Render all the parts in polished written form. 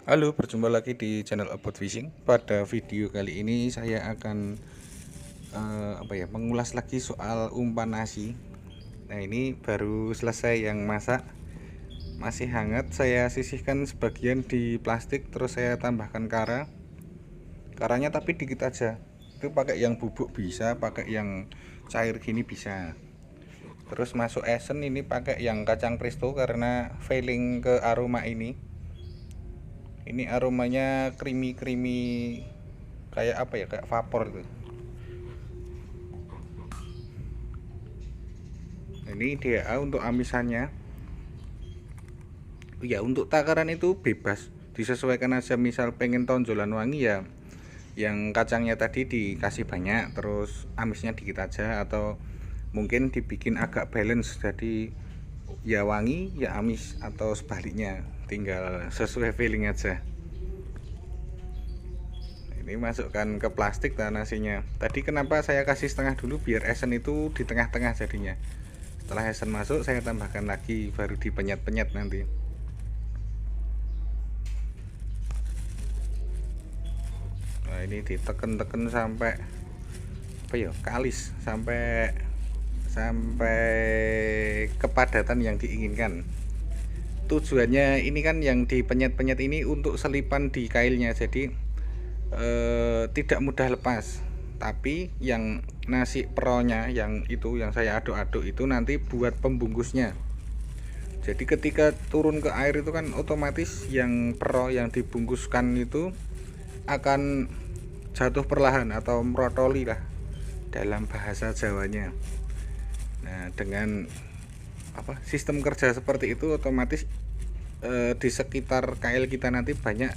Halo, berjumpa lagi di channel About Fishing. Pada video kali ini saya akan mengulas lagi soal umpan nasi. Nah, ini baru selesai yang masak, masih hangat. Saya sisihkan sebagian di plastik, terus saya tambahkan karanya tapi dikit aja. Itu pakai yang bubuk bisa, pakai yang cair gini bisa. Terus masuk esen, ini pakai yang kacang presto karena feeling ke aroma ini. Ini aromanya creamy kayak apa ya, kayak vapor itu. Ini DHA untuk amisannya. Ya, untuk takaran itu bebas, disesuaikan aja. Misal pengen tonjolan wangi ya yang kacangnya tadi dikasih banyak, terus amisnya dikit aja, atau mungkin dibikin agak balance, jadi ya wangi ya amis, atau sebaliknya, tinggal sesuai feeling aja. Ini masukkan ke plastik dan nasinya. Tadi kenapa saya kasih setengah dulu, biar esen itu di tengah-tengah jadinya. Setelah esen masuk saya tambahkan lagi, baru dipenyet-penyet nanti. Nah, ini diteken-teken sampai apa ya, kalis, sampai sampai kepadatan yang diinginkan. Tujuannya ini kan yang dipenyet-penyet ini untuk selipan di kailnya, jadi tidak mudah lepas. Tapi yang nasi peronya yang itu yang saya aduk-aduk itu nanti buat pembungkusnya. Jadi ketika turun ke air itu kan otomatis yang pero yang dibungkuskan itu akan jatuh perlahan atau merotoli lah dalam bahasa Jawanya. Nah, dengan sistem kerja seperti itu otomatis di sekitar kail kita nanti banyak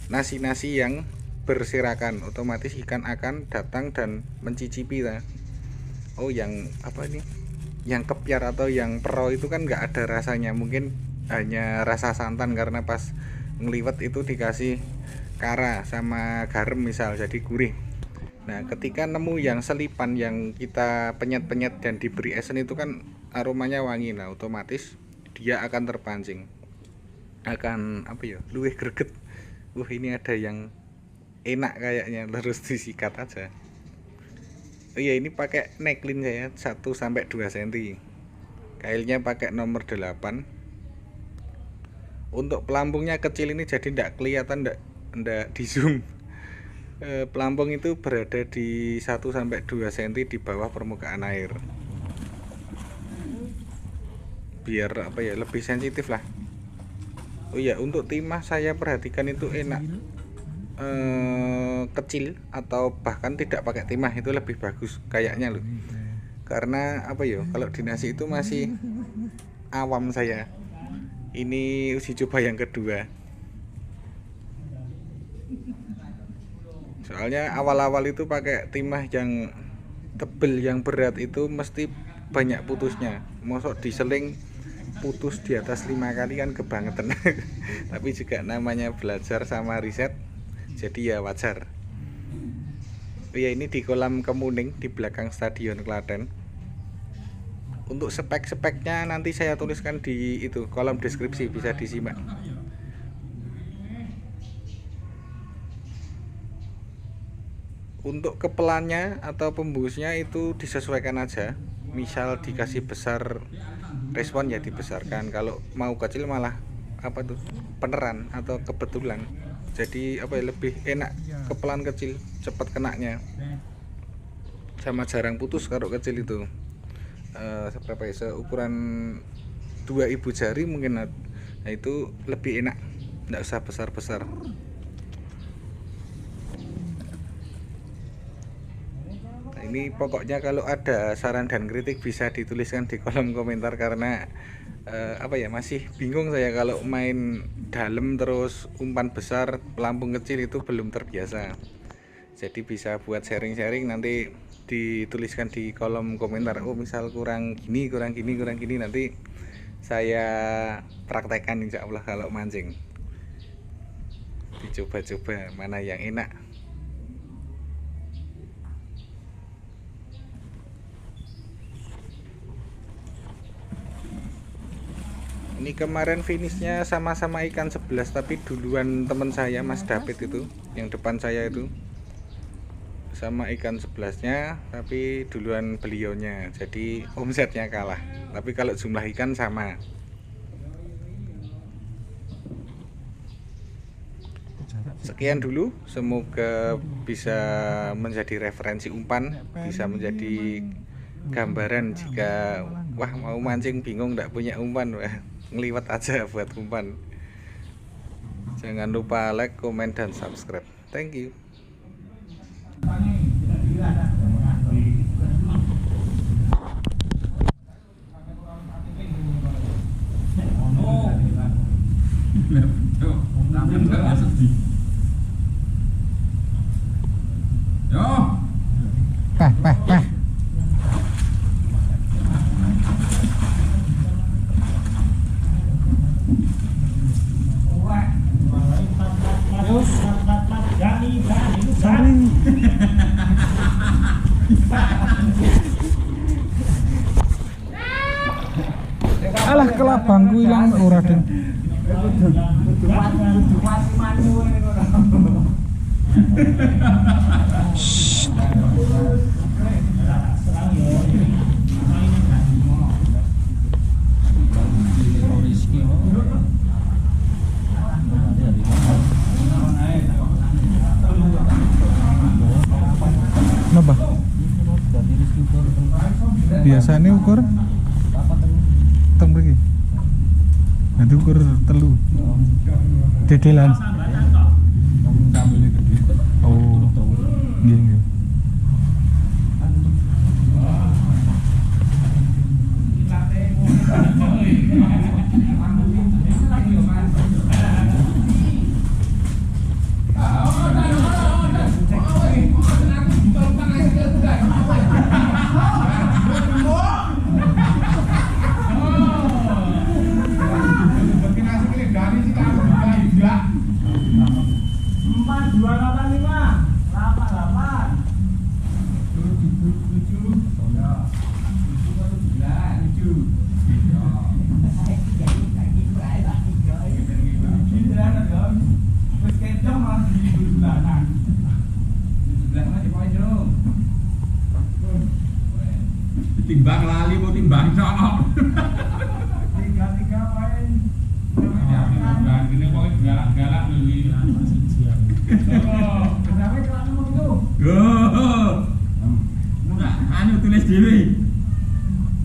nasi-nasi yang berserakan, otomatis ikan akan datang dan mencicipi lah. Oh, yang apa ini, yang kepiar atau yang pro itu kan nggak ada rasanya, mungkin hanya rasa santan karena pas ngeliwet itu dikasih kara sama garam misal, jadi gurih. Nah, ketika nemu yang selipan yang kita penyet-penyet dan diberi esen itu kan aromanya wangi. Nah, otomatis dia akan terpancing, akan luwih greget. Ini ada yang enak kayaknya, terus disikat aja. Oh iya, ini pakai neklin saya 1 sampai 2 cm. Kailnya pakai nomor 8. Untuk pelampungnya kecil ini jadi tidak kelihatan, tidak di zoom. Pelampung itu berada di 1 sampai 2 cm di bawah permukaan air. Biar lebih sensitif lah. Oh iya, untuk timah saya perhatikan itu enak kecil atau bahkan tidak pakai timah, itu lebih bagus kayaknya loh. Karena kalau di nasi itu masih awam saya. Ini uji coba yang kedua. Soalnya awal-awal itu pakai timah yang tebel, yang berat itu mesti banyak putusnya. Mosok diseling putus di atas 5 kali kan kebangetan. Tapi juga namanya belajar sama riset, jadi ya wajar. Ya, ini di kolam Kemuning di belakang Stadion Klaten. Untuk spek-speknya nanti saya tuliskan di itu kolom deskripsi, bisa disimak. Untuk kepelannya atau pembungkusnya itu disesuaikan aja. Misal dikasih besar, respon ya dibesarkan. Kalau mau kecil malah peneran atau kebetulan. Jadi lebih enak kepelan kecil, cepat kenanya. Sama jarang putus kalau kecil itu. Seukuran 2 ibu jari mungkin. Nah, itu lebih enak, tidak usah besar-besar. Nah, ini pokoknya kalau ada saran dan kritik bisa dituliskan di kolom komentar, karena masih bingung saya kalau main dalam terus umpan besar, pelampung kecil itu belum terbiasa. Jadi bisa buat sharing-sharing, nanti dituliskan di kolom komentar. Oh, misal kurang gini, nanti saya praktekkan insya Allah kalau mancing. Dicoba-coba mana yang enak. Ini kemarin finishnya sama-sama ikan 11, tapi duluan teman saya Mas David itu, yang depan saya itu sama ikan 11-nya, tapi duluan beliaunya, jadi omsetnya kalah. Tapi kalau jumlah ikan sama. Sekian dulu, semoga bisa menjadi referensi umpan, bisa menjadi gambaran jika wah mau mancing bingung nggak punya umpan, wah ngeliwat aja buat umpan. Jangan lupa like, comment, dan subscribe. Thank you. Peh. Alah kelabangku ilang ora Den. Napa? Biasanya ukur teng mriki. Nanti ukur telu. Dedelan. Oh. Nggih. Timbang lali mau timbang cok. Tiga main. Ini pokoknya galak-galak beli. Kenapa kalau ngomong itu? Enggak, anu tulis dhewe.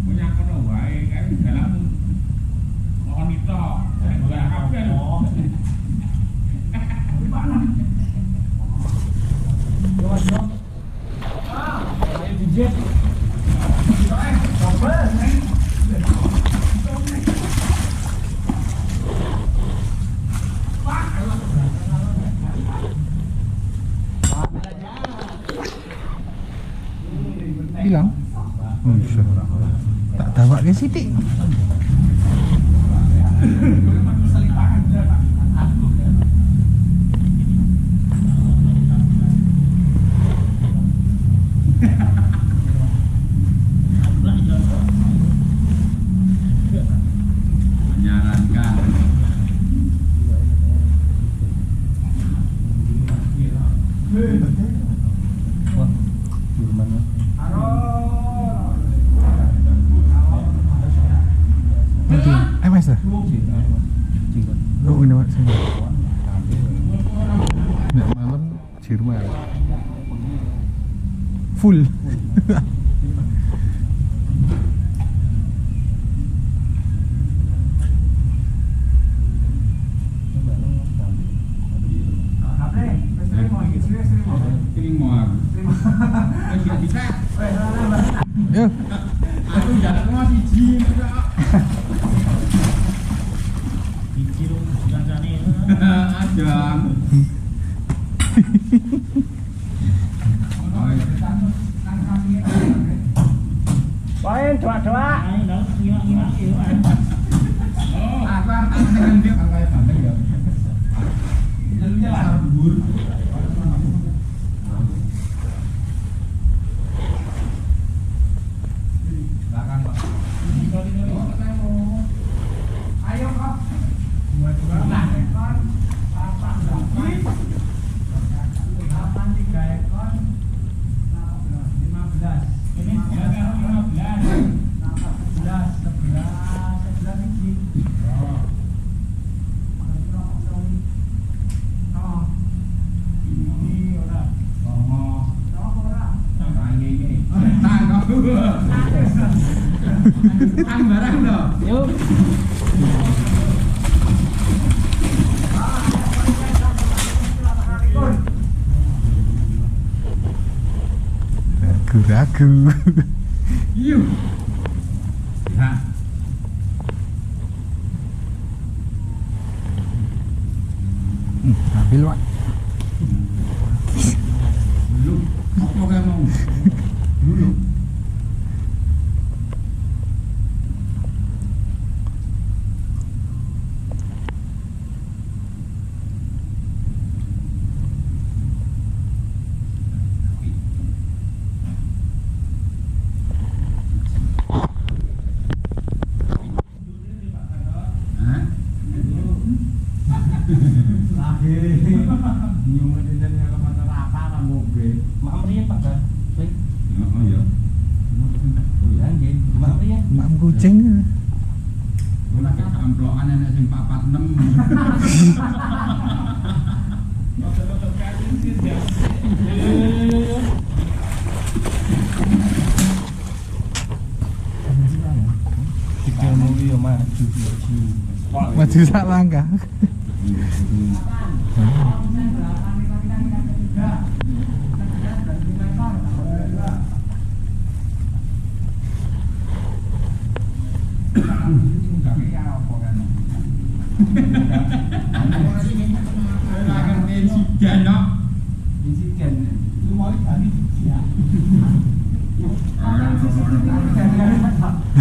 Punya kono wae kan galak mohon itu. Ora kabeh lho. Mana? Yo. Ayo dijit. Hilang? Oh, bisa. Tak tahu ke sitik. Menyarankan. Wah, gimana? Nanti MS dah. Oh ini Pak sini. Nggak malam Jerman. Full. Yo. Aku jalan mau siji. Ajang. Main doa-doa. Oh, aku dengan dia kayak bandeng ya. Jadi dia bubur. Belakang, Pak. Ayo. barang loh. Yuk. Ragu-ragu. Yuk. Nah. Ambil, Pak. Dulu. Apa kayak mau? Dulu. Mak kucing. Amplokan enek sing 46. Tiga movie yo maju. Maju sak langkah.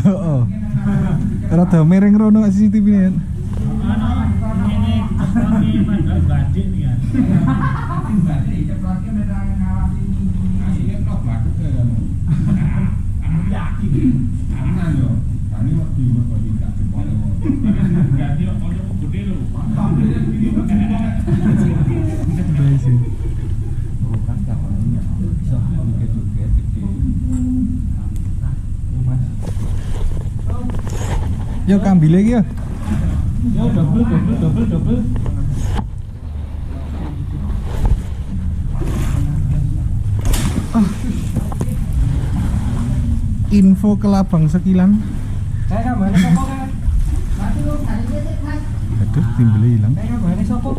Heeh. Rada miring rono CCTV-ne. Yo kambil lagi yo. Yo double. Info ke Labang Sekilan. Saya kabare sapa kan? Aduh, timbelnya hilang. Saya kabare sapa?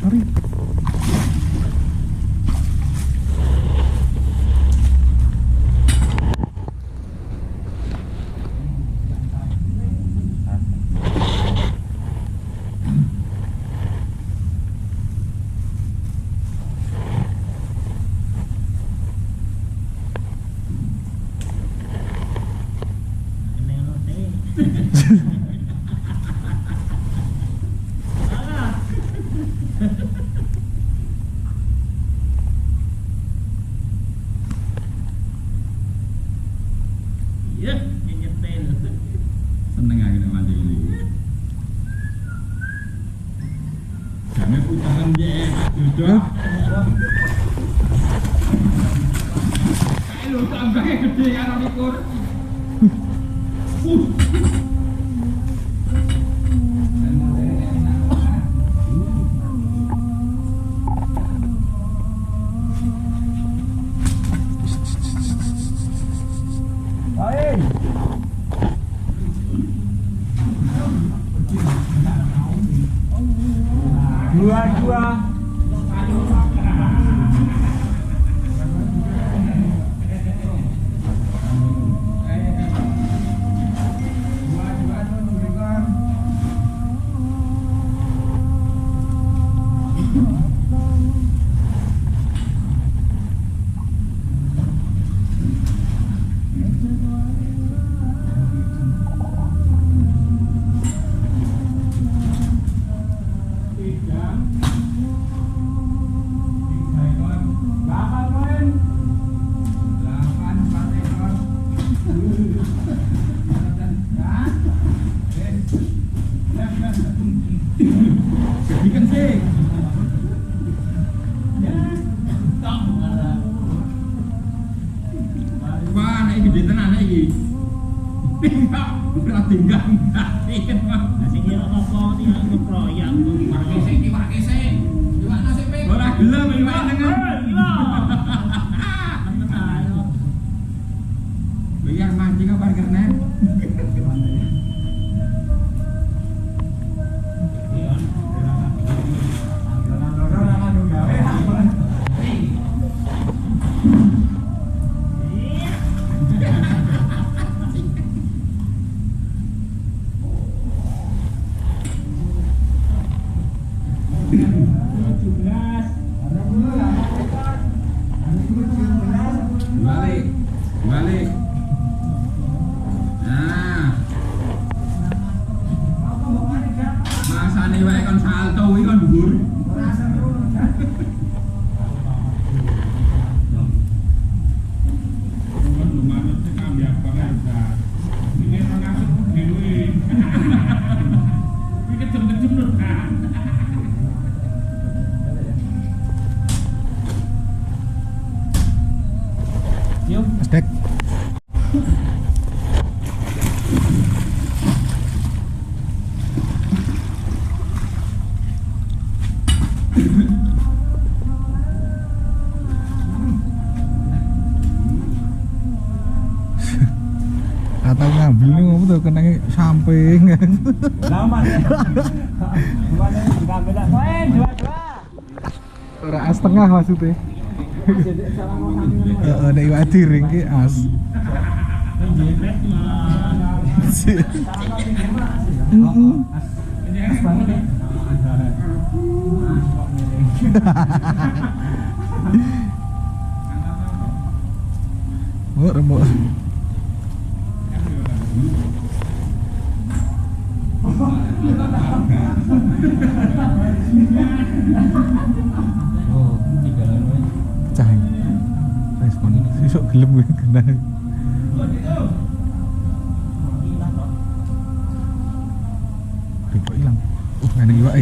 Sorry. Seneng aja nek mati ini. Kami putaran dia duduk. Ayo tambahnya gede kan orang ikur. Belum iwak dengan. Biar mancing apa karena? Balik, balik. Nah, masa nih wae kon salto iki kon dhuwur. Dek. Atau ngambil nih ngomong tuh kena samping. Lama ya. Gimana nih ngambil lah. Poin 2-2. Ora as tengah maksudnya. Ada iwak tiring ki as. Oh, remuk. Oh, 3 lawan. Pecah. Respon sesuk gelem gue kena. Ribut hilang. Ada iwak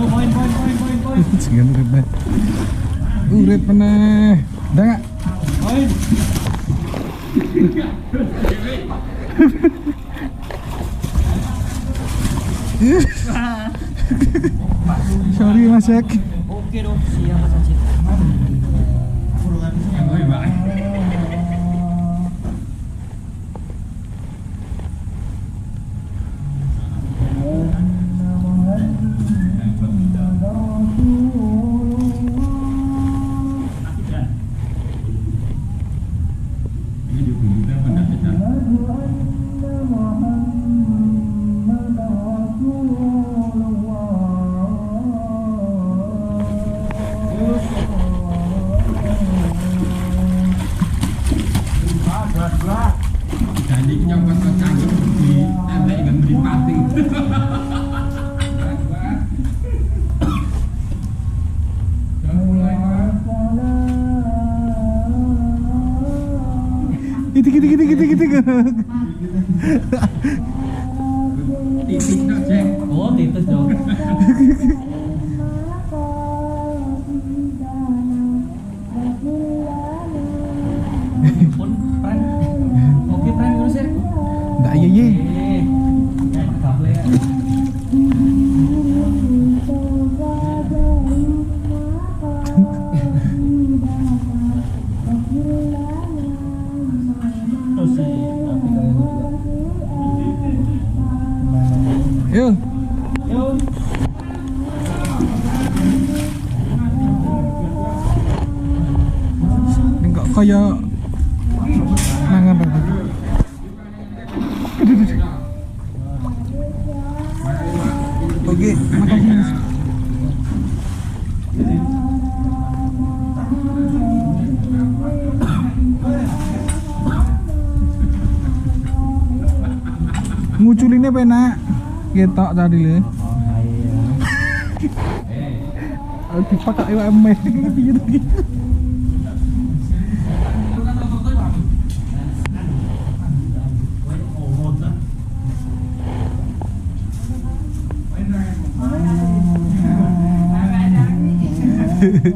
Yo, poin. Jangan urip meneh. Urip meneh. Ndak gak? Poin. Sorry Mas Ek. Oke dong, siap Mas Acit. Jadi nyopot kocang di tembak dengan meripati. Gitu. Titik tak cek. Oh, titus dong. Pun prank. Oke, prank dulu sih. Ndak ye. Yo. Ini kok kaya nangan rata. Oke, makasih Mas. Nguculinnya penak. Ketok tadi le. Dipakai iwak emeh. Hehehe